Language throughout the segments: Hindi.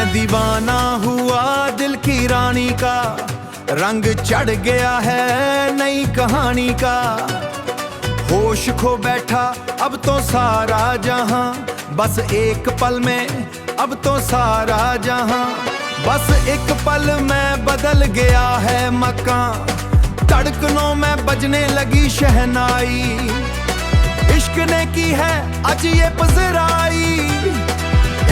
मैं दीवाना हुआ दिल की रानी का, रंग चढ़ गया है नई कहानी का। होश खो बैठा अब तो सारा जहां, बस एक पल में अब तो सारा जहां। बस एक पल में बदल गया है मकान, धड़कनों में बजने लगी शहनाई। इश्क ने की है आज ये पजराई,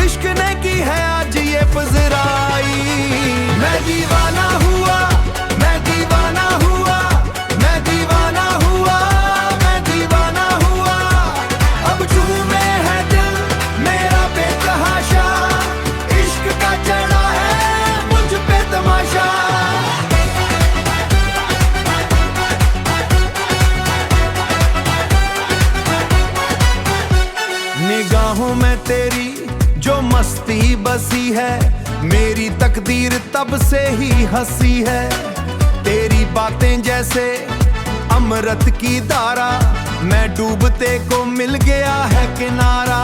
इश्क ने की है आज ये पजराई। मैं दीवाना हुआ, मैं दीवाना हुआ, मैं दीवाना हुआ, मैं दीवाना हुआ। अब झूमे है दिल मेरा बेतहाशा, इश्क का चढ़ा है मुझ पे तमाशा। निगाहों में तेरी जो मस्ती बसी है, मेरी तकदीर तब से ही हंसी है। तेरी बातें जैसे अमृत की धारा, मैं डूबते को मिल गया है किनारा।